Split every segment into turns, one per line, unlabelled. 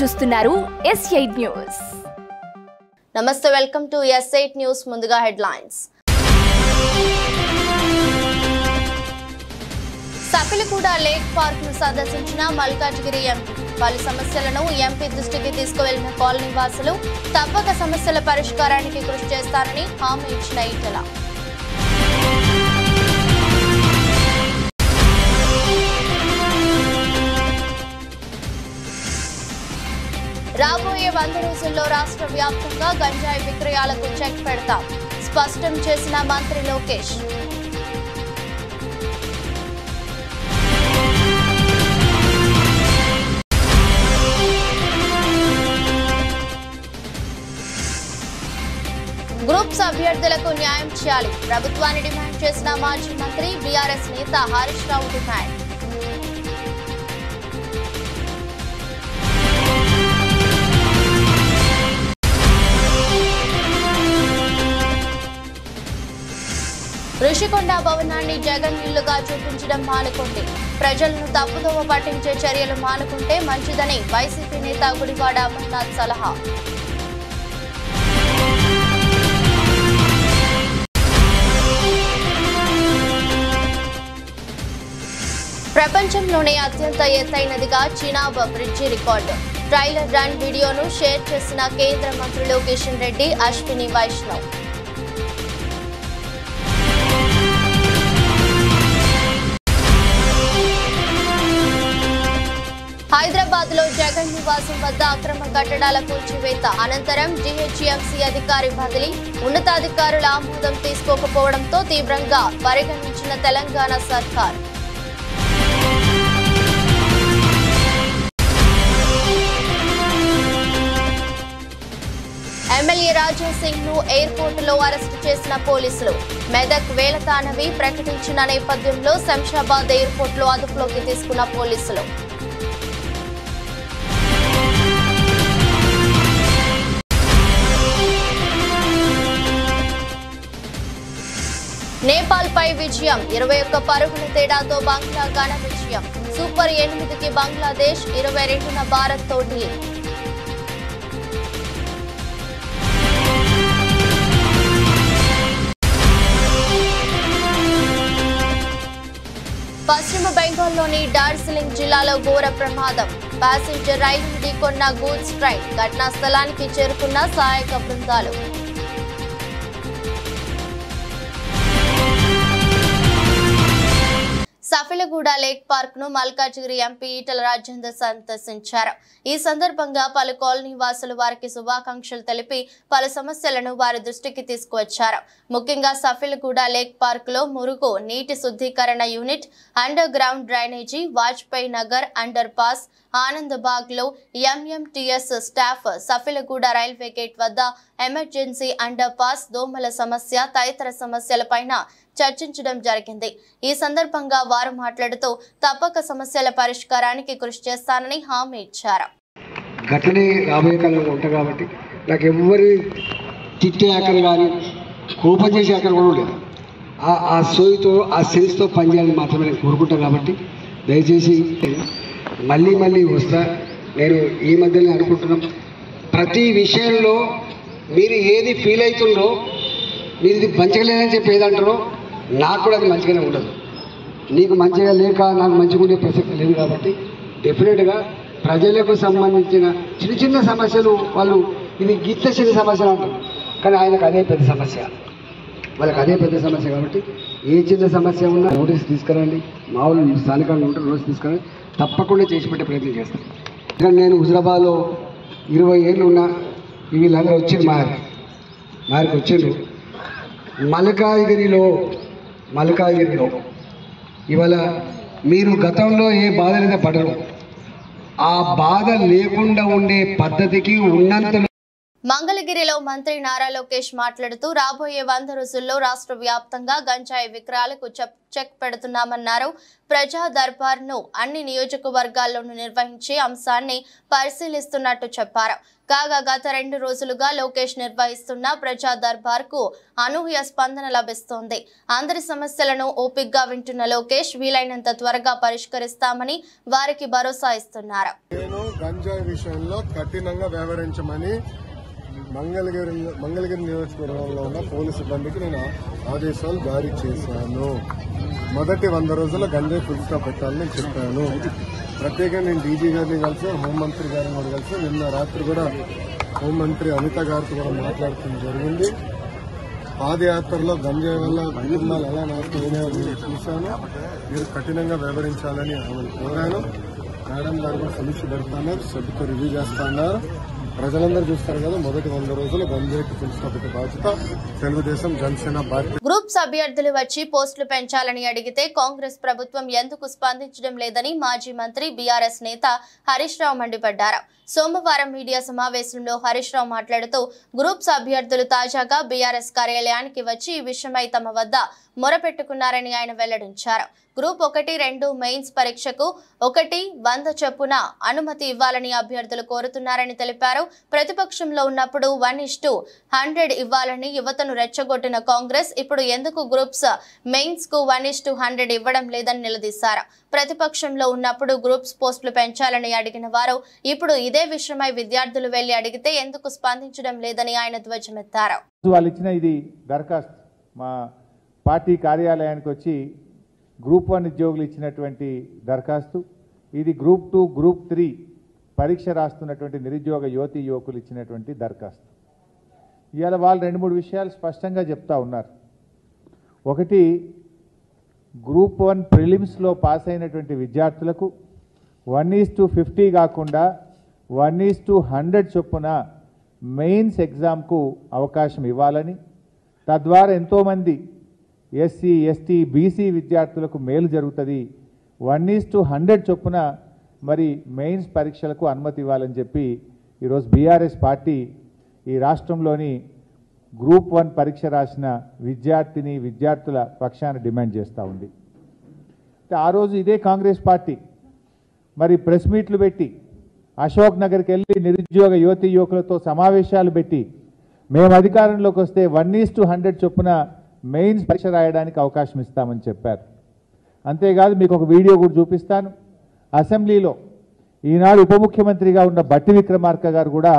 చూస్తున్నారు S8 news.
నమస్తే, welcome to S8 news. ముందుగా హెడ్లైన్స్. సఫిలగూడ లేక్ పార్క్ ను సందర్శించిన మల్కాజ్గిరి ఎంపీ. పలు సమస్యలను ఎంపీ దృష్టికి తీసుకువెళ్లిన కాలనీ వాసులు తప్పక సమస్యల పరిష్కారానికి కృషి చేస్తారని హామీ ఇచ్చిన ఈటెల. రాబోయే 100 రోజుల్లో రాష్ట్ర వ్యాప్తంగా గంజాయి విక్రయాలకు చెక్ పెడతాం, స్పష్టం చేసిన మంత్రి లోకేష్. గ్రూప్స్ అభ్యర్థులకు న్యాయం చేయాలి, ప్రభుత్వాన్ని డిమాండ్ చేసిన మాజీ మంత్రి బీఆర్ఎస్ నేత హరీష్ రావు డిమాండ్. ఋషికొండ భవనాన్ని జగన్ ఇల్లుగా చూపించడం మానుకోండి, ప్రజలను తప్పుదోవ పట్టించే చర్యలు మానుకుంటే మంచిదని వైసీపీ నేత గుడివాడ అమర్నాథ్ సలహా. ప్రపంచంలోనే అత్యంత ఎత్తైనదిగా Chenab bridge record. Trailer run వీడియోను షేర్ చేసిన కేంద్ర మంత్రులు కిషన్ రెడ్డి, అశ్విని వైష్ణవ్. హైదరాబాద్ లో జగన్ నివాసం వద్ద అక్రమ కట్టడాల కూల్చివేత అనంతరం జీహెచ్ఎంసీ అధికారి బదిలీ. ఉన్నతాధికారుల ఆమోదం తీసుకోకపోవడంతో తీవ్రంగా పరిగణించిన తెలంగాణ సర్కార్. ఎమ్మెల్యే రాజా సింగ్ ను ఎయిర్పోర్ట్ లో అరెస్టు చేసిన పోలీసులు. మెదక్ వేలతానవి ప్రకటించిన నేపథ్యంలో శంషాబాద్ ఎయిర్పోర్ట్ లో అదుపులోకి తీసుకున్న పోలీసులు. నేపాల్ పై విజయం, 21 పరుగుల తేడాతో బంగ్లా ఘన విజయం. సూపర్ 8కి బంగ్లాదేశ్, 22న భారత్ తో ఢీల్. పశ్చిమ బెంగాల్లోని డార్జిలింగ్ జిల్లాలో ఘోర ప్రమాదం. ప్యాసింజర్ రైలు ఢీకొన్న గూడ్స్ ట్రైన్. ఘటనా స్థలానికి చేరుకున్న సహాయక బృందాలు. సఫిలగూడ లేక్ పార్క్ ను మల్కాజ్గిరి ఎంపీ ఈటెల రాజేందర్ సందర్శించారు. ఈ సందర్భంగా పలు కాలనీ వాసులు వారికి శుభాకాంక్షలు తెలిపి పలు సమస్యలను వారి దృష్టికి తీసుకువచ్చారు. ముఖ్యంగా సఫిలగూడ లేక్ పార్క్ లో మురుగు నీటి శుద్ధీకరణ unit, under ground drainage, Vajpayee Nagar under pass, Anandbagh లో ఎంఎంటీఎస్ స్టాఫ్, సఫిలగూడ రైల్వే గేట్ వద్ద ఎమర్జెన్సీ అండర్ పాస్, దోమల సమస్య తదితర సమస్యలపైన చర్చించడం జరిగింది. ఈ సందర్భంగా వారు మాట్లాడుతూ తప్పక సమస్యల పరిష్కారానికి కృషి చేస్తానని హామీ ఇచ్చారు.
ఘటనే రాబోయే కాలంలో ఉంటాయి కాబట్టి నాకు ఎవరి తిట్టే ఆకలి కానీ కోపం చేసే ఆకలి కూడా లేదు. ఆ సోయితో ఆ సెన్స్తో పనిచేయాలని మాత్రమే నేను కోరుకుంటాను. కాబట్టి దయచేసి మళ్ళీ మళ్ళీ వస్తా. నేను ఈ మధ్యనే అనుకుంటున్నాం, ప్రతి విషయంలో మీరు ఏది ఫీల్ అవుతుందో, మీరు ఇది మంచిగా లేదని చెప్పి ఏదంటారో నాకు కూడా అది మంచిగానే ఉండదు. నీకు మంచిగా లేక నాకు మంచిగా ఉండే ప్రసక్తి లేదు. కాబట్టి డెఫినెట్గా ప్రజలకు సంబంధించిన చిన్న చిన్న సమస్యలు వాళ్ళు ఇది గిత్త చిన్న సమస్యలు అంటారు, కానీ ఆయనకు అదే పెద్ద సమస్య, వాళ్ళకి అదే పెద్ద సమస్య. కాబట్టి ఏ చిన్న సమస్య ఉన్నా నోటీస్ తీసుకురండి, మామూలు స్థానికంగా ఉంటే నోటీస్ తీసుకురండి, తప్పకుండా చేసి పెట్టే ప్రయత్నం చేస్తాను. ఇక్కడ నేను హుజరాబాద్లో 20 ఏళ్ళు ఉన్నా, వీళ్ళందరూ వచ్చింది మారికి వచ్చిండ్రు. మల్కాజ్గిరిలో ఇవాళ మీరు గతంలో ఏ బాధ లేదా పడరు, ఆ బాధ లేకుండా ఉండే పద్ధతికి ఉన్నంత.
మంగళగిరిలో మంత్రి నారా లోకేష్ మాట్లాడుతూ రాబోయే 100 రోజుల్లో రాష్ట్ర వ్యాప్తంగా గంజాయి విక్రయాలకు చెక్ పెడుతున్నామన్నారు. ప్రజా దర్బార్ ను అన్ని నియోజకవర్గాల్లోనూ నిర్వహించే అంశాన్ని పరిశీలిస్తున్నట్టు చెప్పారు. కాగా గత 2 రోజులుగా లోకేష్ నిర్వహిస్తున్న ప్రజా దర్బార్ కు అనూహ్య స్పందన లభిస్తోంది. అందరి సమస్యలను ఓపికగా వింటున్న లోకేష్ వీలైనంత త్వరగా పరిష్కరిస్తామని వారికి భరోసా ఇస్తున్నారు.
గంజాయి విషయంలో కఠినంగా వ్యవహరించమని మంగళగిరి నియోజకవర్గంలో ఉన్న పోలీసు సిబ్బందికి నేను ఆదేశాలు జారీ చేశాను. మొదటి 100 రోజుల్లో గంజాయి ఫుల్ స్టాప్ పెట్టాలని చెప్పాను. ప్రత్యేకంగా నేను డీజీ గారిని కలిసి హోంమంత్రి గారిని కూడా కలిసి నిన్న రాత్రి కూడా హోంమంత్రి అనిత గారితో కూడా మాట్లాడటం జరిగింది. పాదయాత్రలో గంజాయి వల్ల కుటుంబాలు ఎలా నాశనమైనాయో నేను చూశాను. మీరు కఠినంగా వ్యవహరించాలని ఆమెను కోరాను. మేడం గారు కూడా సమీక్ష పెడుతున్నారు, సభ్యుతో రివ్యూ చేస్తున్నారు. ప్రజలందరూ చూస్తారు కదా, మొదటి 100 రోజులు గంజాయికి ఫుల్ స్టాప్ పెట్టే బాధ్యత తెలుగుదేశం జనసేన పార్టీ.
గ్రూప్స్ అభ్యర్థులు వచ్చి పోస్టులు పెంచాలని అడిగితే కాంగ్రెస్ ప్రభుత్వం ఎందుకు స్పందించడం లేదని మాజీ మంత్రి బీఆర్ఎస్ నేత హరీష్ రావు మండిపడ్డారు. సోమవారం మీడియా సమావేశంలో హరీష్ రావు మాట్లాడుతూ గ్రూప్స్ అభ్యర్థులు తాజాగా బీఆర్ఎస్ కార్యాలయానికి వచ్చి ఈ విషయమై తమ వద్ద మొరపెట్టుకున్నారని ఆయన వెల్లడించారు. గ్రూప్ 1, 2 మెయిన్స్ పరీక్షకు 100 చొప్పున అనుమతి ఇవ్వాలని అభ్యర్థులు కోరుతున్నారని తెలిపారు. ప్రతిపక్షంలో ఉన్నప్పుడు 1:100 ఇవ్వాలని యువతను రెచ్చగొట్టిన కాంగ్రెస్ ఇప్పుడు ఎందుకు గ్రూప్స్ మెయిన్స్ కు 1:100 ఇవ్వడం లేదని నిలదీశారు. ప్రతిపక్షంలో ఉన్నప్పుడు గ్రూప్స్ పోస్టులు పెంచాలని అడిగిన వారు ఇప్పుడు ఇదే విషయమై విద్యార్థులు వెళ్లి అడిగితే ఎందుకు స్పందించడం లేదని ఆయన ధ్వజమెత్తారు.
వాళ్ళు ఇచ్చిన ఇది దరఖాస్తు మా పార్టీ కార్యాలయానికి వచ్చి గ్రూప్ 1 ఉద్యోగులు ఇచ్చినటువంటి దరఖాస్తు. ఇది గ్రూప్ 2, గ్రూప్ 3 పరీక్ష రాస్తున్నటువంటి నిరుద్యోగ యువతీ యువకులు ఇచ్చినటువంటి దరఖాస్తు. ఇవాళ వాళ్ళు 2-3 విషయాలు స్పష్టంగా చెప్తా ఉన్నారు. ఒకటి, గ్రూప్ 1 ప్రిలిమ్స్లో పాస్ అయినటువంటి విద్యార్థులకు 1:50 కాకుండా 1:100 చొప్పున మెయిన్స్ ఎగ్జామ్కు అవకాశం ఇవ్వాలని, తద్వారా ఎంతోమంది ఎస్సీ, ఎస్టీ, బీసీ విద్యార్థులకు మేలు జరుగుతుంది. 1:100 చొప్పున మరి మెయిన్స్ పరీక్షలకు అనుమతి ఇవ్వాలని చెప్పి ఈరోజు బీఆర్ఎస్ పార్టీ ఈ రాష్ట్రంలోని గ్రూప్ 1 పరీక్ష రాసిన విద్యార్థుల పక్షాన డిమాండ్ చేస్తూ ఉంది. ఆ రోజు ఇదే కాంగ్రెస్ పార్టీ మరి ప్రెస్ మీట్లు పెట్టి అశోక్ నగర్కి వెళ్ళి నిరుద్యోగ యువతీ యువకులతో సమావేశాలు పెట్టి మేము అధికారంలోకి వస్తే 1:100 చొప్పున మెయిన్స్ పరీక్ష రాయడానికి అవకాశం ఇస్తామని చెప్పారు. అంతేకాదు మీకు ఒక వీడియో కూడా చూపిస్తాను. అసెంబ్లీలో ఈనాడు ఉప ముఖ్యమంత్రిగా ఉన్న బట్టి విక్రమార్క గారు కూడా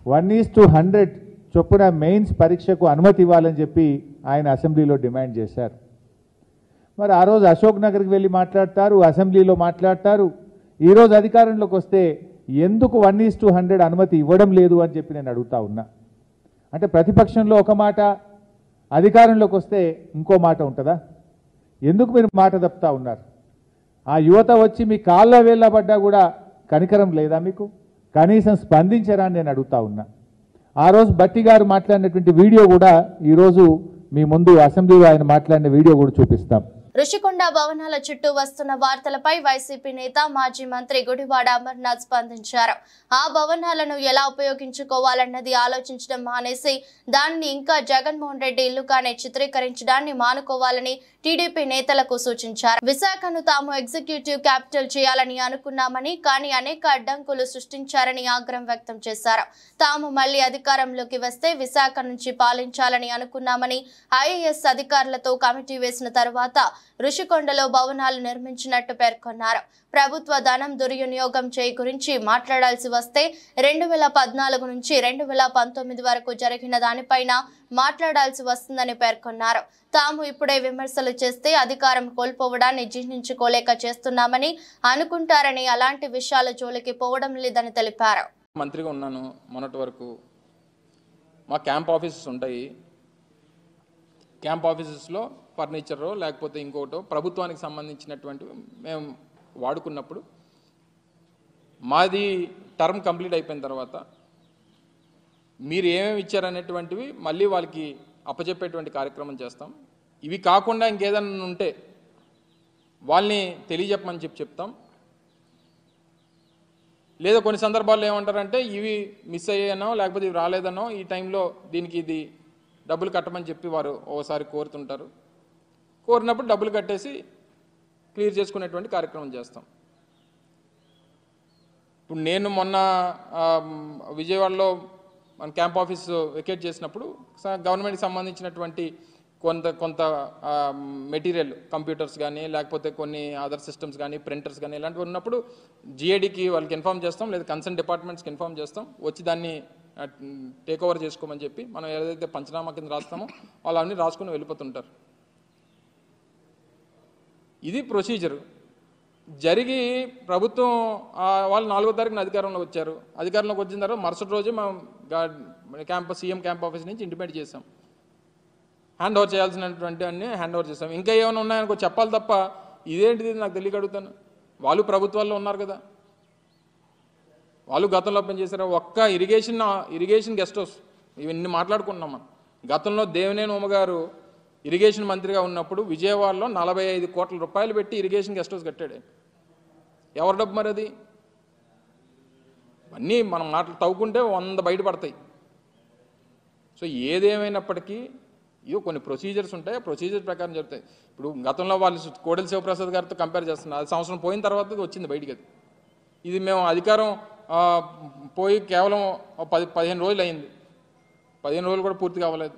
1:100 చొప్పున మెయిన్స్ పరీక్షకు అనుమతి ఇవ్వాలని చెప్పి ఆయన అసెంబ్లీలో డిమాండ్ చేశారు. మరి ఆ రోజు అశోక్ నగర్కి వెళ్ళి మాట్లాడతారు, అసెంబ్లీలో మాట్లాడతారు. ఈరోజు అధికారంలోకి వస్తే ఎందుకు 1:100 అనుమతి ఇవ్వడం లేదు అని చెప్పి నేను అడుగుతా ఉన్నా. అంటే ప్రతిపక్షంలో ఒక మాట, అధికారంలోకి వస్తే ఇంకో మాట ఉంటుందా? ఎందుకు మీరు మాట తప్పుతా ఉన్నారు? ఆ యువత వచ్చి మీ కాళ్ళ వేళ్ళ పడ్డా కూడా కనికరం లేదా మీకు? కనీసం స్పందించరా అని నేను అడుగుతా ఉన్నా. ఆ రోజు బట్టి గారు మాట్లాడినటువంటి వీడియో కూడా ఈరోజు మీ ముందు అసెంబ్లీలో ఆయన మాట్లాడిన వీడియో కూడా చూపిస్తాం.
ఋషికొండ భవనాల చుట్టూ వస్తున్న వార్తలపై వైసీపీ నేత మాజీ మంత్రి గుడివాడ అమర్నాథ్ స్పందించారు. ఆ భవనాలను ఎలా ఉపయోగించుకోవాలన్నది ఆలోచించడం మానేసి దాన్ని ఇంకా జగన్మోహన్ రెడ్డి ఇల్లుగానే చిత్రీకరించడాన్ని మానుకోవాలని టీడీపీ నేతలకు సూచించారు. విశాఖను తాము ఎగ్జిక్యూటివ్ క్యాపిటల్ చేయాలని అనుకున్నామని, కానీ అనేక అడ్డంకులు సృష్టించారని ఆగ్రహం వ్యక్తం చేశారు. తాము మళ్లీ అధికారంలోకి వస్తే విశాఖ నుంచి పాలించాలని అనుకున్నామని, ఐఏఎస్ అధికారులతో కమిటీ వేసిన తర్వాత ఋషికొండలో భవనాలు నిర్మించినట్టు పేర్కొన్నారు. ప్రభుత్వ ధనం దుర్వినియోగం చేయి గురించి మాట్లాడాల్సి వస్తే 2014 నుంచి 2019 వరకు జరిగిన దానిపైన మాట్లాడాల్సి వస్తుందని పేర్కొన్నారు. తాము ఇప్పుడే విమర్శలు చేస్తే అధికారం కోల్పోవడాన్ని జీర్ణించుకోలేక చేస్తున్నామని అనుకుంటారని, అలాంటి విషయాల జోలికి పోవడం లేదని తెలిపారు.
మంత్రిగా ఉన్నాను మొన్నటి వరకు. మా క్యాంప్ ఆఫీసెస్ ఉంటాయి. క్యాంప్ ఆఫీసెస్లో ఫర్నిచరో లేకపోతే ఇంకోటో ప్రభుత్వానికి సంబంధించినటువంటి మేము వాడుకున్నప్పుడు మాది టర్మ్ కంప్లీట్ అయిపోయిన తర్వాత మీరు ఏమేమి ఇచ్చారనేటువంటివి మళ్ళీ వాళ్ళకి అప్పచెప్పేటువంటి కార్యక్రమం చేస్తాం. ఇవి కాకుండా ఇంకేదైనా ఉంటే వాళ్ళని తెలియజెప్పమని చెప్తాం. లేదా కొన్ని సందర్భాల్లో ఏమంటారంటే ఇవి మిస్ అయ్యానో లేకపోతే ఇవి రాలేదనో ఈ టైంలో దీనికి ఇది డబ్బులు కట్టమని చెప్పి వారు ఓసారి కోరుతుంటారు. కోరినప్పుడు డబ్బులు కట్టేసి క్లియర్ చేసుకునేటువంటి కార్యక్రమం చేస్తాం. ఇప్పుడు నేను మొన్న విజయవాడలో మన క్యాంప్ ఆఫీస్ వెకేట్ చేసినప్పుడు గవర్నమెంట్కి సంబంధించినటువంటి కొంత మెటీరియల్ కంప్యూటర్స్ కానీ లేకపోతే కొన్ని అదర్ సిస్టమ్స్ కానీ ప్రింటర్స్ కానీ ఇలాంటివి ఉన్నప్పుడు జిఏడికి వాళ్ళకి ఇన్ఫార్మ్ చేస్తాం, లేదా కన్సర్న్ డిపార్ట్మెంట్స్కి ఇన్ఫార్మ్ చేస్తాం, వచ్చి దాన్ని టేక్ ఓవర్ చేసుకోమని చెప్పి మనం ఏదైతే పంచనామా కింద రాస్తామో వాళ్ళు అన్నీ రాసుకుని వెళ్ళిపోతుంటారు. ఇది ప్రొసీజరు. జరిగి ప్రభుత్వం వాళ్ళు 4వ తారీఖున అధికారంలోకి వచ్చారు. అధికారంలోకి వచ్చిన తర్వాత మరుసటి రోజే మనం సీఎం క్యాంప్ ఆఫీస్ నుంచి ఇంటిమేట్ చేసాం, హ్యాండ్ ఓవర్ చేయాల్సినటువంటి అన్నీ హ్యాండ్ ఓవర్ చేస్తాం. ఇంకా ఏమైనా ఉన్నాయనుకో చెప్పాలి తప్ప ఇదేంటిది నాకు తెలియక అడుగుతాను. వాళ్ళు ప్రభుత్వాల్లో ఉన్నారు కదా, వాళ్ళు గతంలో పనిచేశారు. ఒక్క ఇరిగేషన్ గెస్ట్ హౌస్ ఇవన్నీ మాట్లాడుకుంటున్నాం మనం. గతంలో దేవినేని ఉమ గారు ఇరిగేషన్ మంత్రిగా ఉన్నప్పుడు విజయవాడలో 45 కోట్ల రూపాయలు పెట్టి ఇరిగేషన్ గెస్ట్ హౌస్ కట్టాడు. ఎవరి డబ్బు మరి అది? అన్నీ మనం మాటలు తవ్వుకుంటే 100 బయటపడతాయి. సో ఏదేమైనప్పటికీ ఇవి కొన్ని ప్రొసీజర్స్ ఉంటాయి, ఆ ప్రొసీజర్ ప్రకారం జరుగుతాయి. ఇప్పుడు గతంలో వాళ్ళు కోడెల శివప్రసాద్ గారితో కంపేర్ చేస్తున్నారు. అది సంవత్సరం పోయిన తర్వాత వచ్చింది బయటికి. అది ఇది మేము అధికారం పోయి కేవలం 15 రోజులు అయింది. 15 రోజులు కూడా పూర్తి కావలేదు.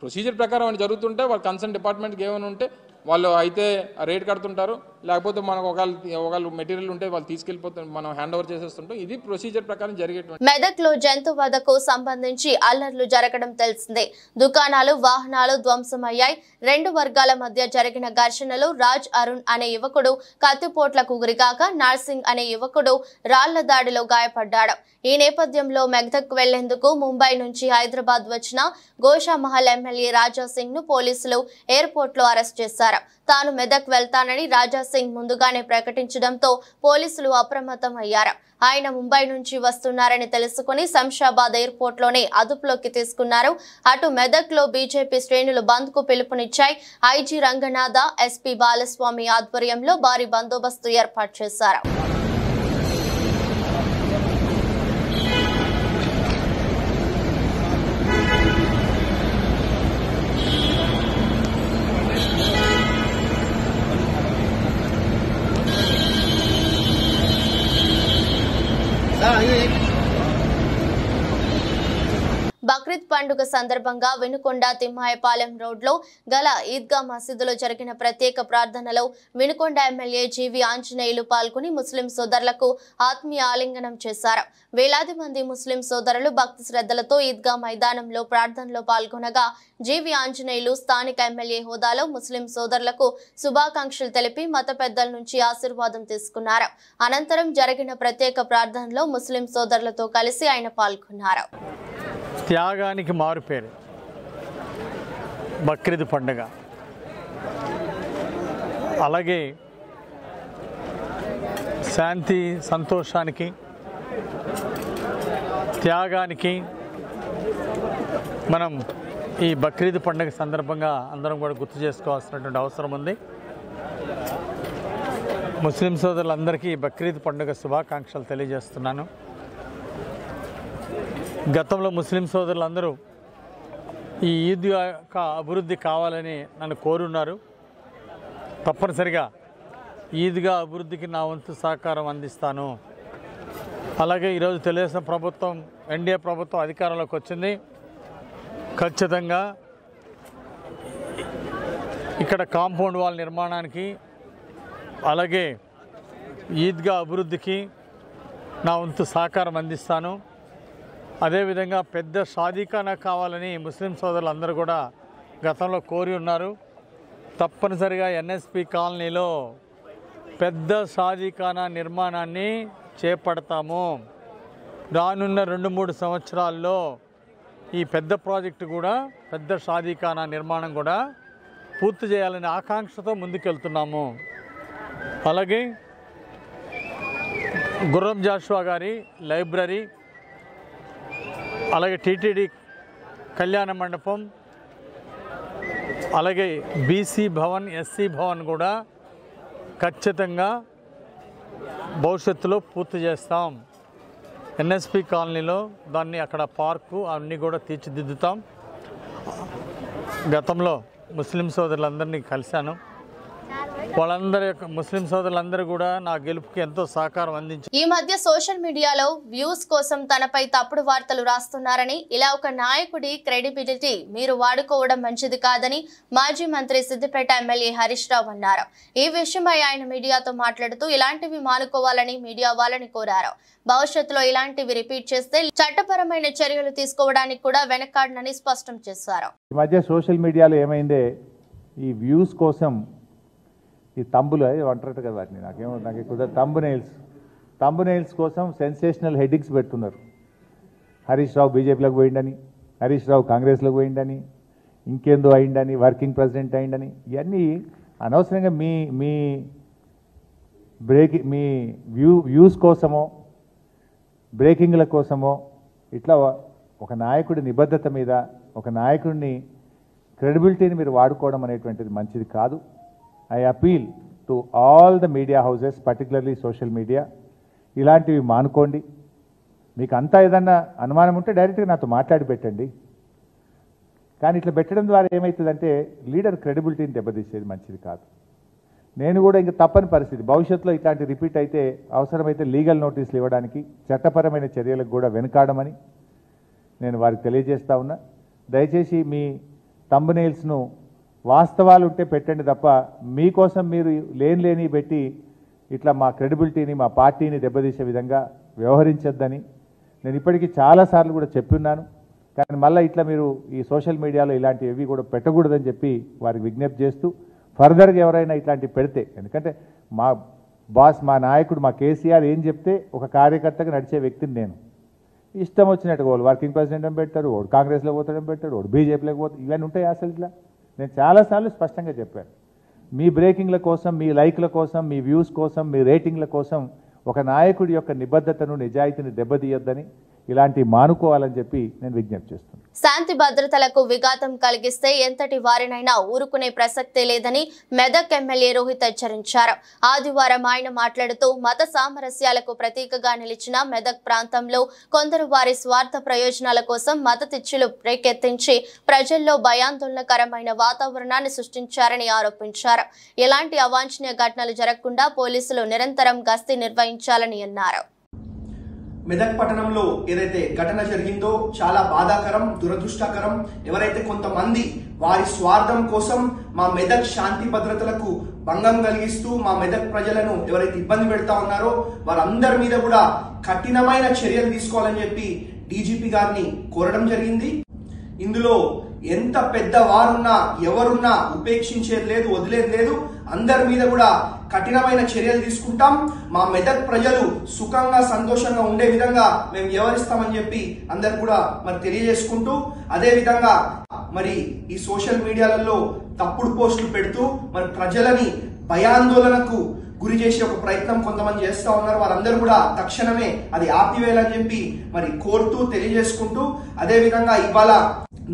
ప్రొసీజర్ ప్రకారం అని జరుగుతుంటే వాళ్ళు కన్సర్న్ డిపార్ట్మెంట్కి ఏమైనా ఉంటే వాళ్ళు అయితే రేట్ కడుతుంటారు, లేకపోతే మనకు ఒకవేళ మెటీరియల్ ఉంటే వాళ్ళు తీసుకెళ్ళిపోతారు, మనం హ్యాండ్ ఓవర్ చేసేస్తుంటాం. ఇది ప్రొసీజర్ ప్రకారం జరిగేటువంటి.
మెదక్లో జంతు వధకు సంబంధించి అల్లర్లు జరగడం తెలిసిందే. దుకాణాలు, వాహనాలు ధ్వంసమయ్యాయి. 2 వర్గాల మధ్య జరిగిన ఘర్షణలో రాజ్ అరుణ్ అనే యువకుడు కత్తిపోట్లకు గురికాక నర్సింగ్ అనే యువకుడు రాళ్ల దాడిలో గాయపడ్డాడు. ఈ నేపథ్యంలో మెదక్ వెళ్లేందుకు ముంబై నుంచి హైదరాబాద్ వచ్చిన గోషామహల్ ఎమ్మెల్యే రాజా సింగ్ ను పోలీసులు ఎయిర్పోర్ట్ లో అరెస్ట్ చేశారు. తాను మెదక్ వెళ్తానని రాజా సింగ్ ముందుగానే ప్రకటించడంతో పోలీసులు అప్రమత్తం అయ్యారు. ఆయన ముంబై నుంచి వస్తున్నారని తెలుసుకుని శంషాబాద్ ఎయిర్పోర్ట్ లోనే అదుపులోకి తీసుకున్నారు. అటు మెదక్ లో బీజేపీ శ్రేణులు బంద్ కు పిలుపునిచ్చాయి. ఐజీ రంగనాథ, ఎస్పీ బాలస్వామి ఆధ్వర్యంలో భారీ బందోబస్తు ఏర్పాటు చేశారు. బక్రీద్ పండుగ సందర్భంగా వినుకొండ తిమ్మాయపాలెం రోడ్లో గల ఈద్గా మసీదులో జరిగిన ప్రత్యేక ప్రార్థనలో వినుకొండ ఎమ్మెల్యే జీవి ఆంజనేయులు పాల్గొని ముస్లిం సోదరులకు ఆత్మీయ ఆలింగనం చేశారు. వేలాది మంది ముస్లిం సోదరులు భక్తి శ్రద్ధలతో ఈద్గా మైదానంలో ప్రార్థనలో పాల్గొనగా జీవి ఆంజనేయులు స్థానిక ఎమ్మెల్యే హోదాలో ముస్లిం సోదరులకు శుభాకాంక్షలు తెలిపి మత పెద్దల నుంచి ఆశీర్వాదం తీసుకున్నారు. అనంతరం జరిగిన ప్రత్యేక ప్రార్థనలో ముస్లిం సోదరులతో కలిసి ఆయన పాల్గొన్నారు.
త్యాగానికి మారుపేరు బక్రీద్ పండుగ. అలాగే శాంతి సంతోషానికి త్యాగానికి మనం ఈ బక్రీద్ పండుగ సందర్భంగా అందరం కూడా గుర్తు చేసుకోవాల్సినటువంటి అవసరం ఉంది. ముస్లిం సోదరులందరికీ బక్రీద్ పండుగ శుభాకాంక్షలు తెలియజేస్తున్నాను. గతంలో ముస్లిం సోదరులందరూ ఈ ఈద్ యొక్క అభివృద్ధి కావాలని నన్ను కోరున్నారు. తప్పనిసరిగా ఈద్గా అభివృద్ధికి నా వంతు సహకారం అందిస్తాను. అలాగే ఈరోజు తెలుగుదేశం ప్రభుత్వం, ఎన్డీఏ ప్రభుత్వం అధికారంలోకి వచ్చింది. ఖచ్చితంగా ఇక్కడ కాంపౌండ్ వాల్ నిర్మాణానికి, అలాగే ఈద్గా అభివృద్ధికి నా వంతు సహకారం అందిస్తాను. అదేవిధంగా పెద్ద షాదీఖానా కావాలని ముస్లిం సోదరులు అందరూ కూడా గతంలో కోరి ఉన్నారు. తప్పనిసరిగా ఎన్ఎస్పి కాలనీలో పెద్ద షాదీఖానా నిర్మాణాన్ని చేపడతాము. రానున్న 2-3 సంవత్సరాల్లో ఈ పెద్ద ప్రాజెక్టు కూడా, పెద్ద షాదీఖానా నిర్మాణం కూడా పూర్తి చేయాలనే ఆకాంక్షతో ముందుకెళ్తున్నాము. అలాగే గుర్రం జాషువా గారి లైబ్రరీ, అలాగే టీటీడీ కళ్యాణ మండపం, అలాగే బీసీ భవన్, ఎస్సీ భవన్ కూడా ఖచ్చితంగా భవిష్యత్తులో పూర్తి చేస్తాం. ఎన్ఎస్పి కాలనీలో దాన్ని అక్కడ పార్కు అన్నీ కూడా తీర్చిదిద్దుతాం. గతంలో ముస్లిం సోదరులందరినీ కలిశాను. వాళ్ళందరి ముస్లిం సోదరులందరూ కూడా నా గెలుపుకి ఎంతో సహకారం అందించారు.
ఈ మధ్య సోషల్ మీడియాలో వ్యూస్ కోసం తనపై తప్పుడు వార్తలు రాస్తున్నారని, ఇలా ఒక నాయకుడి క్రెడిబిలిటీ మీరు వాడుకోవడం మంచిది కాదని మాజీ మంత్రి సిద్దిపేట ఎమ్మెల్యే హరీష్ రావు అన్నారు. ఈ విషయమై ఆయన మీడియాతో మాట్లాడుతూ ఇలాంటివి మానుకోవాలని మీడియా వాళ్ళని కోరారు. భవిష్యత్తులో ఇలాంటివి రిపీట్ చేస్తే చట్టపరమైన చర్యలు తీసుకోవడానికి కూడా వెనకాడనని స్పష్టం చేశారు.
ఈ మధ్య సోషల్ మీడియాలో ఏమైందే ఈ వ్యూస్ కోసం ఈ తంబులు అంటారట కదా వాటిని, నాకు కుదరదు, తంబు నెయిల్స్ కోసం సెన్సేషనల్ హెడ్డింగ్స్ పెడుతున్నారు. హరీష్ రావు బీజేపీలోకి పోయిండని, హరీష్ రావు కాంగ్రెస్లోకి పోయిండని, ఇంకేందో అయిందని, వర్కింగ్ ప్రెసిడెంట్ అయిందని, ఇవన్నీ అనవసరంగా మీ వ్యూస్ కోసమో బ్రేకింగ్ల కోసమో ఇట్లా ఒక నాయకుడి నిబద్ధత మీద ఒక నాయకుడిని క్రెడిబిలిటీని మీరు వాడుకోవడం అనేటువంటిది మంచిది కాదు. I appeal to all the media houses, particularly social media, ఇలాంటివి మానుకోండి. మీకు అంతా ఏదన్నా అనుమానం ఉంటే డైరెక్ట్గా నాతో మాట్లాడి పెట్టండి. కానీ ఇట్లా పెట్టడం ద్వారా ఏమవుతుందంటే లీడర్ క్రెడిబిలిటీని దెబ్బతీసేది మంచిది కాదు. నేను కూడా ఇంకా తప్పని పరిస్థితి, భవిష్యత్తులో ఇట్లాంటి రిపీట్ అయితే అవసరమైతే లీగల్ నోటీసులు ఇవ్వడానికి చట్టపరమైన చర్యలకు కూడా వెనుకాడమని నేను వారికి తెలియజేస్తా ఉన్నా. దయచేసి మీ థంబ్నెయిల్స్ను వాస్తవాలు ఉంటే పెట్టండి తప్ప మీకోసం మీరు లేని పెట్టి ఇట్లా మా క్రెడిబిలిటీని మా పార్టీని దెబ్బతీసే విధంగా వ్యవహరించొద్దని నేను ఇప్పటికీ చాలాసార్లు కూడా చెప్పున్నాను. కానీ మళ్ళీ ఇట్లా మీరు ఈ సోషల్ మీడియాలో ఇలాంటివి కూడా పెట్టకూడదని చెప్పి వారికి విజ్ఞప్తి చేస్తూ ఫర్దర్గా ఎవరైనా ఇట్లాంటివి పెడితే, ఎందుకంటే మా బాస్ మా నాయకుడు మా కేసీఆర్ ఏం చెప్తే ఒక కార్యకర్తగా నడిచే వ్యక్తిని నేను. ఇష్టం వచ్చినట్టుగా వాళ్ళు వర్కింగ్ ప్రెసిడెంట్ అని పెడతాడు, వాడు కాంగ్రెస్లో పోతాడని పెడతాడు, వాడు బీజేపీలోకి పోతాడు, ఇవన్నీ ఉంటాయి అసలు ఇట్లా. నేను చాలాసార్లు స్పష్టంగా చెప్పాను, మీ బ్రేకింగ్ల కోసం మీ లైక్ల కోసం మీ వ్యూస్ కోసం మీ రేటింగ్ల కోసం ఒక నాయకుడి యొక్క నిబద్ధతను నిజాయితీని దెబ్బతీయొద్దని ఇలాంటి మానుకోవాలని చెప్పి నేను విజ్ఞప్తి చేస్తున్నాను.
శాంతి భద్రతలకు విఘాతం కలిగిస్తే ఎంతటి వారినైనా ఊరుకునే ప్రసక్తే లేదని మెదక్ ఎమ్మెల్యే రోహిత్ హెచ్చరించారు. ఆదివారం ఆయన మాట్లాడుతూ మత సామరస్యాలకు ప్రతీకగా నిలిచిన మెదక్ ప్రాంతంలో కొందరు వారి స్వార్థ ప్రయోజనాల కోసం మతతిచ్చులు రేకెత్తించి ప్రజల్లో భయాందోళనకరమైన వాతావరణాన్ని సృష్టించారని ఆరోపించారు. ఎలాంటి అవాంఛనీయ ఘటనలు జరగకుండా పోలీసులు నిరంతరం గస్తీ నిర్వహించాలని అన్నారు.
మెదక్ పట్టణంలో ఏదైతే ఘటన జరిగిందో చాలా బాధాకరం, దురదృష్టకరం. ఎవరైతే కొంతమంది వారి స్వార్థం కోసం మా మెదక్ శాంతి భద్రతలకు భంగం కలిగిస్తూ మా మెదక్ ప్రజలను ఎవరైతే ఇబ్బంది పెడతా ఉన్నారో వారందరి మీద కూడా కఠినమైన చర్యలు తీసుకోవాలని చెప్పి డీజీపీ గారిని కోరడం జరిగింది. ఇందులో ఎంత పెద్ద వారున్నా ఎవరున్నా ఉపేక్షించేది లేదు, వదిలేది లేదు. అందరి మీద కూడా కఠినమైన చర్యలు తీసుకుంటాం. మా మెదక్ ప్రజలు సుఖంగా సంతోషంగా ఉండే విధంగా మేము వ్యవహరిస్తామని చెప్పి అందరు కూడా మరి తెలియజేసుకుంటూ, అదే విధంగా మరి ఈ సోషల్ మీడియాలలో తప్పుడు పోస్టులు పెడుతూ మరి ప్రజలని భయాందోళనకు గురి చేసే ఒక ప్రయత్నం కొంతమంది చేస్తా ఉన్నారు. వారందరూ కూడా తక్షణమే అది ఆపివేయాలని చెప్పి మరి కోరుతూ తెలియజేసుకుంటూ, అదే విధంగా ఇవాళ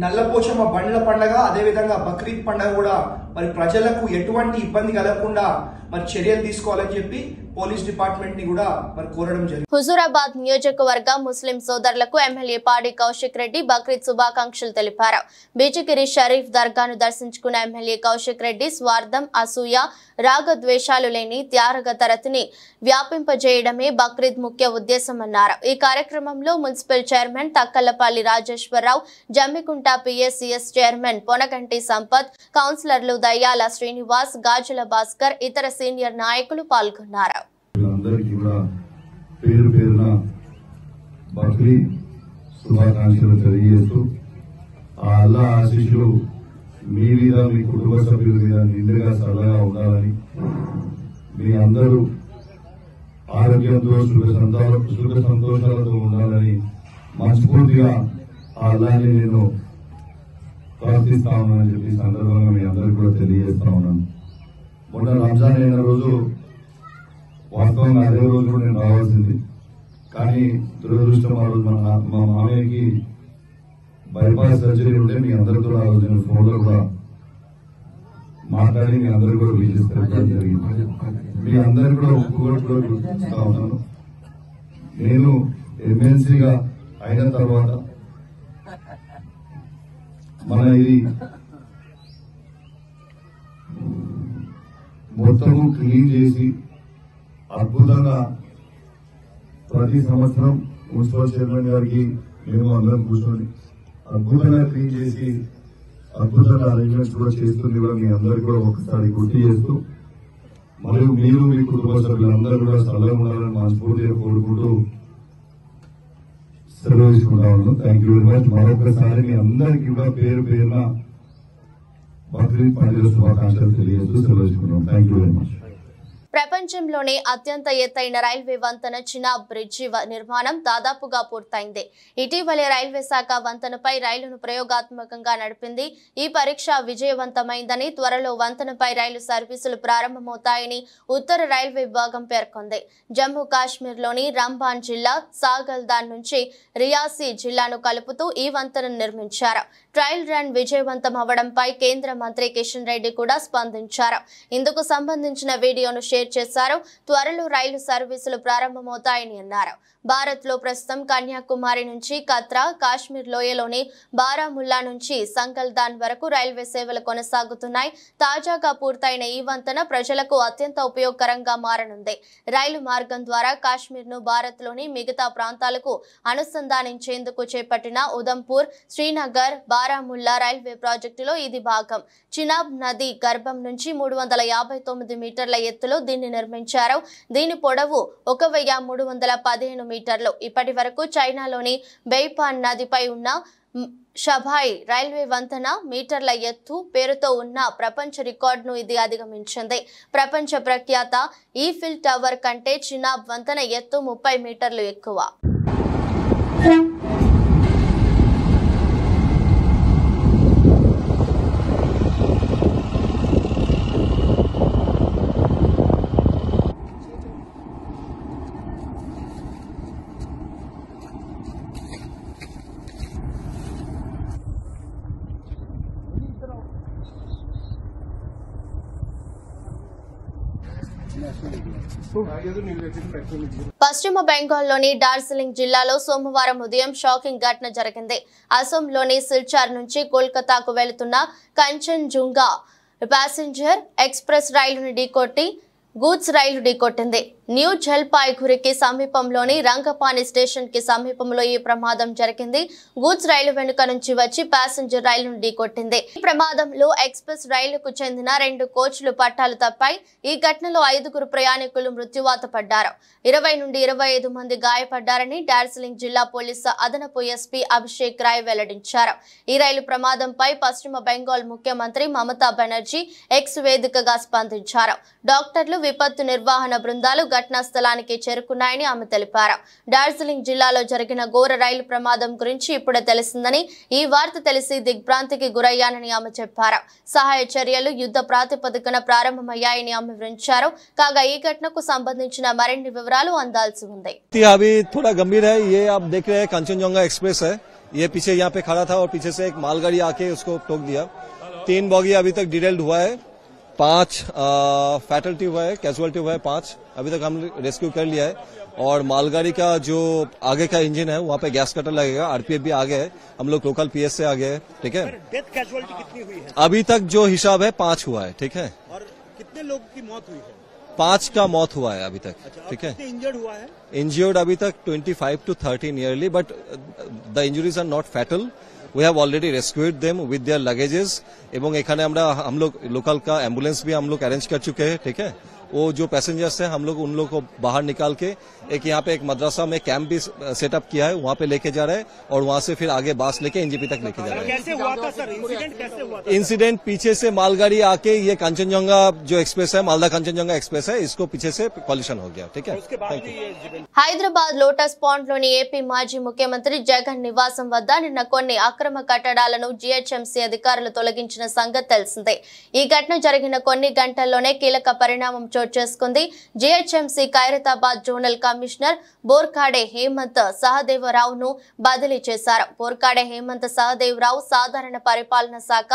నల్లపోచమ్మ బండ్ల పండుగ, అదే విధంగా బక్రీద్ పండుగ కూడా మరి ప్రజలకు ఎటువంటి ఇబ్బంది కలగకుండా మరి చర్యలు తీసుకోవాలని చెప్పి పోలీస్ డిపార్ట్మెంట్ ని కూడా మరి కోరడం జరిగింది.
హుజూరాబాద్ నియోజకవర్గ ముస్లిం సోదరులకు ఎమ్మెల్యే పాడి కౌశిక్ రెడ్డి బక్రీద్ శుభాకాంక్షలు తెలిపారు. బీజిగిరి షరీఫ్ దర్గాను దర్శించుకున్న ఎమ్మెల్యే కౌశిక్ రెడ్డి స్వార్థం, అసూయ, రాగద్వేషాలు లేని త్యాగతరతిని వ్యాపింపజేయడమే బక్రీద్ ముఖ్య ఉద్దేశమన్నారు. ఈ కార్యక్రమంలో municipal chairman Thakkalapalli Rajeshwararao, Jammikunta PSCS chairman Ponaganti Sampath, కౌన్సిలర్లు దయ్యాల శ్రీనివాస్, గాజుల భాస్కర్, ఇతర సీనియర్ నాయకులు పాల్గొన్నారు.
అందరికీ కూడా పేరు పేరున బక్రీద్ శుభాకాంక్షలు తెలియజేస్తూ ఆ అల్లా ఆశీస్సులు మీ మీద మీ కుటుంబ సభ్యుల మీద నిండుగా సరళగా ఉండాలని, మీ అందరూ ఆరోగ్యంతో సుఖ సంతోషాలతో ఉండాలని మనస్ఫూర్తిగా ఆ అల్లాని నేను ప్రార్థిస్తా ఉన్నానని చెప్పి సందర్భంగా మీ అందరికీ కూడా తెలియజేస్తా ఉన్నాను. మొన్న రంజాన్ అయిన రోజు వాస్తవంగా అదే రోజు కూడా నేను రావాల్సింది, కానీ దురదృష్టం ఆ రోజు మా మామయ్యకి బైపాస్ సర్జరీ ఉంటే మీ అందరితో ఆ రోజు నేను ఫోన్లో కూడా మాట్లాడి మీ అందరికీ కూడా విజిట్ పెట్టడం జరిగింది. మీ అందరికీ కూడా ఒప్పుకోవడం కూడా గుర్తిస్తా ఉన్నాను. నేను ఎమ్మెల్సీగా అయిన తర్వాత మన ఇది మొత్తం ప్రతి సంవత్సరం మున్సిపల్ చైర్మన్ గారికి మేము అందరం కూర్చొని అద్భుతంగా క్లీన్ చేసి అద్భుతంగా అరేంజ్మెంట్స్ కూడా చేస్తుంది కూడా మీ అందరికీ కూడా ఒకసారి గుర్తు చేస్తూ మరియు మీరు మీ కుటుంబ సభ్యులందరూ కూడా సలహా ఉండాలని మనస్ఫూర్తిగా కోరుకుంటూ సెలవు తీసుకుంటా ఉన్నాను. Thank you very much. మరొకసారి మీ అందరికీ కూడా పేరు పేరున బక్రీద్ పండుగ శుభాకాంక్షలు తెలియజేస్తూ సెలవు తీసుకుంటాం. Thank you very much.
ప్రపంచంలోనే అత్యంత ఎత్తైన రైల్వే వంతెన చినాబ్ బ్రిడ్జి నిర్మాణం దాదాపుగా పూర్తయింది. ఇటీవలే రైల్వే శాఖ వంతెనపై రైలును ప్రయోగాత్మకంగా నడిపింది. ఈ పరీక్ష విజయవంతమైందని, త్వరలో వంతెనపై రైలు సర్వీసులు ప్రారంభమవుతాయని ఉత్తర రైల్వే విభాగం పేర్కొంది. జమ్మూ కాశ్మీర్లోని రంబాన్ జిల్లా సాగల్దాన్ నుంచి రియాసీ జిల్లాను కలుపుతూ ఈ వంతెనను నిర్మించారు. ట్రయల్ రన్ విజయవంతం అవడంపై కేంద్ర మంత్రి కిషన్ రెడ్డి కూడా స్పందించారు. ఇందుకు సంబంధించిన వీడియోను షేర్ చేశారు. త్వరలో రైలు సర్వీసులు ప్రారంభమవుతాయని అన్నారు. భారత్ లో ప్రస్తుతం కన్యాకుమారి నుంచి కత్రా, కాశ్మీర్ లోయలోని బారాముల్లా నుంచి సంగల్దాన్ వరకు రైల్వే సేవలు కొనసాగుతున్నాయి. తాజాగా పూర్తయిన ఈ వంతెన ప్రజలకు అత్యంత ఉపయోగకరంగా మారనుంది. రైలు మార్గం ద్వారా కాశ్మీర్ ను భారత్ లోని మిగతా ప్రాంతాలకు అనుసంధానించేందుకు చేపట్టిన ఉదంపూర్, శ్రీనగర్, బారాముల్లా రైల్వే ప్రాజెక్టులో ఇది భాగం. చినాబ్ నది గర్భం నుంచి 359 మీటర్ల ఎత్తులో దీన్ని నిర్మించారు. దీని పొడవు 1315 మీటర్లు. ఇప్పటి వరకు చైనాలోని బెయిపాన్ నదిపై ఉన్న షబాయ్ రైల్వే వంతెన మీటర్ల ఎత్తు పేరుతో ఉన్న ప్రపంచ రికార్డును ఇది అధిగమించింది. ప్రపంచ ప్రఖ్యాత ఈఫిల్ టవర్ కంటే చినాబ్ వంతెన ఎత్తు 30 మీటర్లు ఎక్కువ. పశ్చిమ బెంగాల్లోని డార్జిలింగ్ జిల్లాలో సోమవారం ఉదయం షాకింగ్ ఘటన జరిగింది. అసోంలోని సిల్చార్ నుంచి కోల్కతాకు వెళుతున్న కంచన్జుంగా ప్యాసింజర్ ఎక్స్ప్రెస్ రైలును ఢీకొట్టి గూడ్స్ రైలు ఢీకొట్టింది. న్యూ జల్పాయ్గురికి సమీపంలోని రంగపాని స్టేషన్ కి సమీపంలో ఈ ప్రమాదం జరిగింది. గూడ్స్ రైలు వెనుక నుంచి వచ్చి ప్యాసింజర్ రైలును ఢీకొట్టింది. ఈ ప్రమాదంలో ఎక్స్ప్రెస్ రైలుకు చెందిన 2 కోచ్లు పట్టాలు తప్పాయి. ఈ ఘటనలో 5 ప్రయాణికులు మృత్యువాత పడ్డారు. 20 నుండి 25 మంది గాయపడ్డారని డార్జిలింగ్ జిల్లా పోలీసు అదనపు ఎస్పీ అభిషేక్ రాయ్ వెల్లడించారు. ఈ రైలు ప్రమాదంపై పశ్చిమ బెంగాల్ ముఖ్యమంత్రి మమతా బెనర్జీ ఎక్స్ వేదికగా స్పందించారు. డాక్టర్లు, విపత్తు నిర్వహణ బృందాలు ఘటనా స్థలానికి చేరుకున్నాయని ఆమె తెలిపారు. డార్జిలింగ్ జిల్లాలో జరిగిన ఘోర రైలు ప్రమాదం గురించి ఇప్పుడే తెలిసిందని, ఈ వార్త తెలిసి దిగ్భ్రాంతికి గురయ్యానని ఆమె చెప్పారు. సహాయ చర్యలు యుద్ధ ప్రాతిపదికన ప్రారంభమయ్యాయని ఆమె వివరించారు. కాగా ఈ ఘటనకు సంబంధించిన మరిన్ని వివరాలు అందాల్సి ఉంది.
अभी थोड़ा गंभीर है। ये आप देख रहे हैं कंचनजंगा एक्सप्रेस है। ये पीछे यहाँ पे खड़ा था और पीछे से एक मालगाड़ी आके उसको ठोक दिया। 3 बॉगी अभी तक डिटेल्ड हुआ है, 5 फैटलिटी हुआ है, कैजुअलिटी हुआ है 5। अभी तक हम रेस्क्यू कर लिया है। और मालगाड़ी का जो आगे का इंजन है वहाँ पे गैस कटर लगेगा। आरपीएफ भी आ गए है, हम लोग लोकल पीएस से आ गए है। ठीक है,
डेथ कैजुअलिटी कितनी हुई है?
अभी तक जो हिसाब है 5 हुआ है। ठीक है,
और कितने लोगों की मौत हुई है?
5 का मौत हुआ है अभी तक। ठीक है,
इंजर्ड हुआ है?
इंजर्ड अभी तक 25 to 30 nearly, but the injuries are not fatal. We have already rescued them with their luggages। एवं एखाने हम लोग लोकल का एम्बुलेंस भी हम लोग अरेंज कर चुके हैं। ठीक है, वो जो पैसेंजर्स हैं हम लोग उन लोग को बाहर निकाल के एक यहाँ पे एक मदरसा में कैंप भी सेटअप किया है, वहाँ पे लेके जा रहे हैं और वहाँ से फिर आगे बास लेके एनजीपी तक लेके जा रहे हैं।
कैसे हुआ था सर इंसिडेंट? कैसे हुआ था?
इंसिडेंट पीछे से मालगाड़ी आके ये कंचनजंगा जो एक्सप्रेस है, मालदा कंचनजंगा एक्सप्रेस है, इसको पीछे से कॉलिशन हो गया। ठीक है,
హైదరాబాద్ లోటస్ పాండ్ లోని ఏపీ మాజీ ముఖ్యమంత్రి జగన్ నివాసం వద్ద నిన్న కొన్ని అక్రమ కట్టడాలను జీహెచ్ఎంసీ అధికారులు తొలగించిన సంగతి తెలిసిందే. ఈ ఘటన జరిగిన కొన్ని గంటల్లోనే కీలక పరిణామం చోటు చేసుకుంది. GHMC Khairatabad zonal commissioner Borkade Hemant సహదేవరావును బదిలీ చేశారు. బోర్కాడే హేమంత్ సహదేవరావు సాధారణ పరిపాలన శాఖ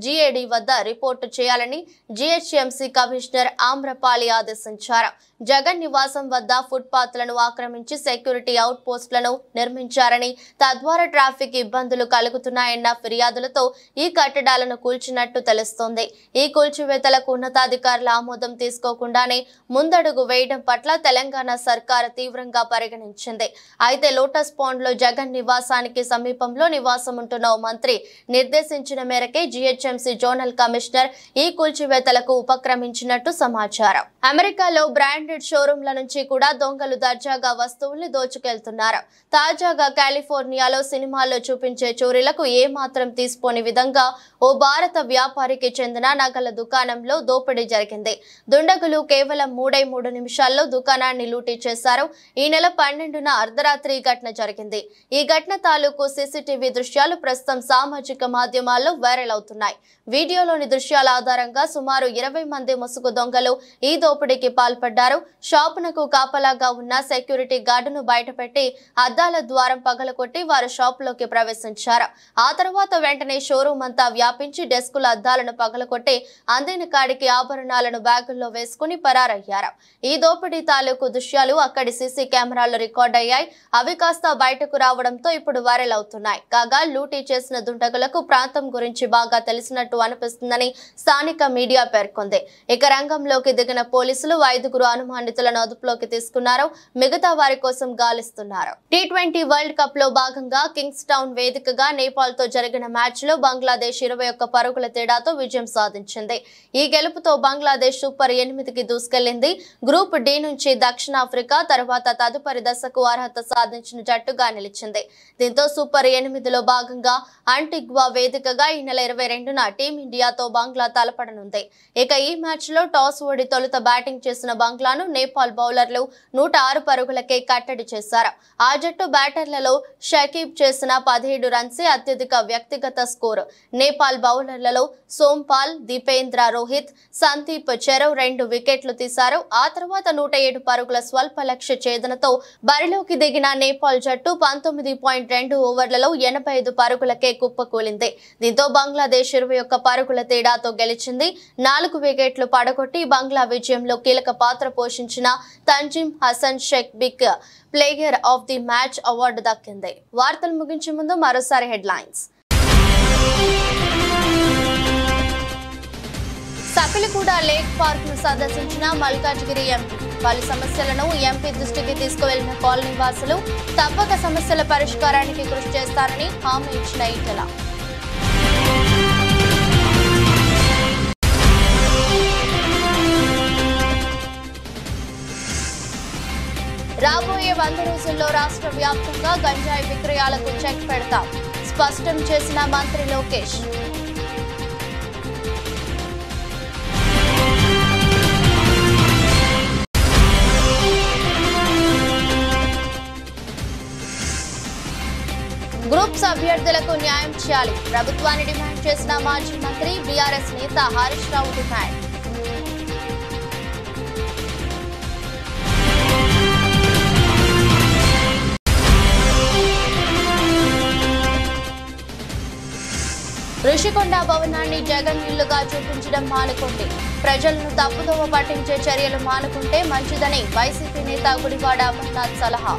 జీఏడీ వద్ద రిపోర్టు చేయాలని జీహెచ్ఎంసీ కమిషనర్ ఆమ్రపాలి ఆదేశించారు. జగన్ నివాసం వద్ద ఫుట్పాత్లను ఆక్రమించి సెక్యూరిటీ అవుట్ పోస్టులను నిర్మించారని, తద్వారా ట్రాఫిక్ ఇబ్బందులు కలుగుతున్నాయన్న ఫిర్యాదులతో ఈ కట్టడాలను కూల్చినట్టు తెలుస్తోంది. ఈ కూల్చివేతలకు ఉన్నతాధికారుల ఆమోదం తీసుకోకుండానే ముందడుగు వేయడం పట్ల తెలంగాణ సర్కార్ తీవ్రంగా పరిగణించింది. అయితే లోటస్ పాండ్ లో జగన్ నివాసానికి సమీపంలో నివాసం ఉంటున్న మంత్రి నిర్దేశించిన మేరకే జీహెచ్ఎంసీ జోనల్ కమిషనర్ ఈ కూల్చివేతలకు ఉపక్రమించినట్టు సమాచారం. అమెరికాలో బ్రాండెడ్ షోరూంల నుంచి కూడా దొంగలు దర్జాగా వస్తువుల్ని దోచుకెళ్తున్నారు. తాజాగా కాలిఫోర్నియాలో సినిమాల్లో చూపించే చోరీలకు ఏమాత్రం తీసుకోని విధంగా ఓ భారత వ్యాపారికి చెందిన నగల దుకాణంలో దోపిడీ జరిగింది. దుండగులు కేవలం 3 నిమిషాల్లో దుకాణాన్ని లూటీ చేశారు. ఈ నెల 12న అర్ధరాత్రి ఘటన జరిగింది. ఈ ఘటన తాలూకు సీసీటీవీ దృశ్యాలు ప్రస్తుతం సామాజిక మాధ్యమాల్లో వైరల్ అవుతున్నాయి. వీడియోలోని దృశ్యాల ఆధారంగా సుమారు 20 మంది ముసుగు దొంగలు ఈ దోపిడీకి పాల్పడ్డారు. షాపునకు కాపలాగా ఉన్న సెక్యూరిటీ గార్డును బయటపెట్టి అద్దాల ద్వారం పగలకొట్టి వారు షాపులోకి ప్రవేశించారు. ఆ తర్వాత వెంటనే షోరూమ్ అంతా వ్యాపించి డెస్కుల అద్దాలను పగలకొట్టి అందిన కాడికి ఆభరణాలను బ్యాగుల్లో వేసుకుని పరారయ్యారు. ఈ దోపిడీ తాలూకు దృశ్యాలు అక్కడి సీసీ కెమెరాల్లో రికార్డ్ అయ్యాయి. అవి కాస్త బయటకు రావడంతో ఇప్పుడు వైరల్ అవుతున్నాయి. కాగా లూటీ చేసిన దుండగులకు ప్రాంతం గురించి బాగా తెలిసినట్టు అనిపిస్తుందని స్థానిక మీడియా పేర్కొంది. ఇక రంగంలోకి దిగిన పోలీసులు 5 అనుమానితులను అదుపులోకి తీసుకున్నారు. మిగతా వారి కోసం గాలిస్తున్నారు. T20 వరల్డ్ కప్ లో భాగంగా కింగ్స్ టౌన్ వేదికగా నేపాల్ తో జరిగిన మ్యాచ్ లో బంగ్లాదేశ్ 21 పరుగుల తేడాతో విజయం సాధించింది. ఈ గెలుపుతో బంగ్లాదేశ్ సూపర్ 8కి దూసుకెళ్లింది. గ్రూప్ డి నుంచి దక్షిణాఫ్రికా తర్వాత తదుపరి దశకు అర్హత సాధించిన జట్టుగా నిలిచింది. దీంతో సూపర్ 8లో భాగంగా అంటిగ్వా వేదికగా ఈ నెల 22న టీమిండియాతో బంగ్లా తలపడనుంది. ఇక ఈ మ్యాచ్ లో టాస్ ఓడి తొలుత బ్యాటింగ్ చేసిన బంగ్లాను నేపాల్ బౌలర్లు 106 పరుగులకే కట్టడి చేశారు. ఆ జట్టు బ్యాటర్లలో షకీబ్ చేసిన 17 రన్సే అత్యధిక వ్యక్తిగత స్కోరు. నేపాల్ బౌలర్లలో సోంపాల్, దీపేంద్ర రోహిత్, సందీప్ చెరవ్ 2 వికెట్లు తీశారు. ఆ తర్వాత 107 పరుగుల స్వల్ప లక్ష్య ఛేదనతో బరిలోకి దిగిన నేపాల్ జట్టు 19.2 ఓవర్లలో 85 పరుగులకే కుప్పకూలింది. దీంతో బంగ్లాదేశ్ 21 పరుగుల తేడాతో గెలిచింది. 4 వికెట్లు పడగొట్టి బంగ్లా విజయంలో కీలక పాత్ర పోషించిన Tanzim Hasan Sheikh big player of the match award దక్కింది. వార్తలు ముగించే ముందు మరోసారి హెడ్లైన్స్. సకిలిగూడ లేక్ పార్క్ ను సందర్శించిన మల్కాజ్గిరి ఎంపీ. పలు సమస్యలను ఎంపీ దృష్టికి తీసుకువెళ్లిన కాలనీ వాసులు తప్పక సమస్యల పరిష్కారానికి కృషి చేస్తారని హామీ ఇచ్చిన ఈటెల. రాబోయే 100 రోజుల్లో రాష్ట్ర వ్యాప్తంగా గంజాయి విక్రయాలకు చెక్ పెడతాం, స్పష్టం చేసిన మంత్రి లోకేష్. గ్రూప్స్ అభ్యర్థులకు న్యాయం చేయాలి, ప్రభుత్వాన్ని డిమాండ్ చేసిన మాజీ మంత్రి బీఆర్ఎస్ నేత హరీష్ రావు డిమాండ్. ఋషికొండ భవనాన్ని జగన్ ఇల్లుగా చూపించడం మానుకోండి, ప్రజలను తప్పుదోవ పట్టించే చర్యలు మానుకుంటే మంచిదని వైసీపీ నేత గుడివాడ అమర్నాథ్ సలహా.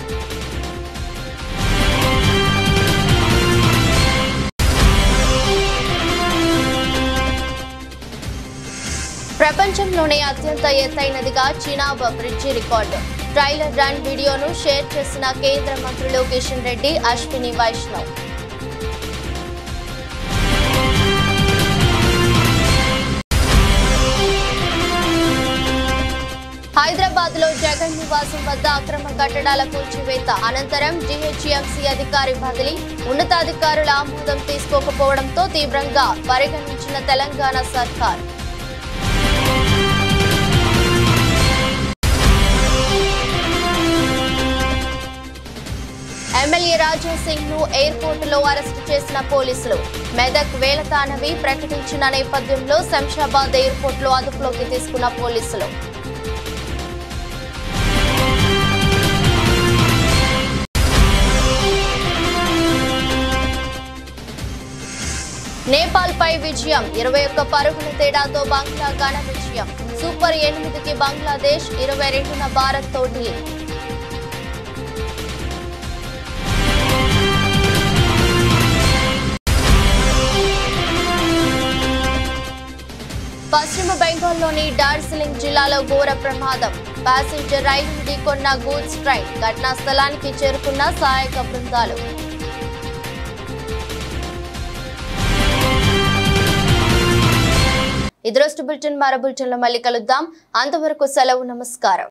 ప్రపంచంలోనే అత్యంత ఎత్తైనదిగా Chenab bridge record. Trailer run వీడియోను షేర్ చేసిన కేంద్ర మంత్రులు కిషన్ రెడ్డి, అశ్విని వైష్ణవ్. హైదరాబాద్ లో జగన్ నివాసం వద్ద అక్రమ కట్టడాల కూల్చివేత అనంతరం జీహెచ్ఎంసీ అధికారి బదిలీ. ఉన్నతాధికారుల ఆమోదం తీసుకోకపోవడంతో తీవ్రంగా పరిగణించిన తెలంగాణ సర్కార్. ఎమ్మెల్యే రాజా సింగ్ ను ఎయిర్పోర్ట్ లో అరెస్టు చేసిన పోలీసులు. మెదక్ వేలతానవి ప్రకటించిన నేపథ్యంలో శంషాబాద్ ఎయిర్పోర్ట్ లో అదుపులోకి తీసుకున్న పోలీసులు. నేపాల్ పై విజయం 21 పరుగుల తేడాతో బంగ్లా ఘన విజయం. సూపర్ 8కి బంగ్లాదేశ్ 22న భారత్ తో ఢీల్. పశ్చిమ బెంగాల్లోని డార్జిలింగ్ జిల్లాలో ఘోర ప్రమాదం. ప్యాసింజర్ రైలు ఢీకొన్న గూడ్స్ ట్రైన్. ఘటనా స్థలానికి చేరుకున్న సహాయక బృందాలు. ఇదొరస్టు బులెటిన్. మరో బులెటిన్లో మళ్ళీ కలుద్దాం. అంతవరకు సెలవు. నమస్కారం.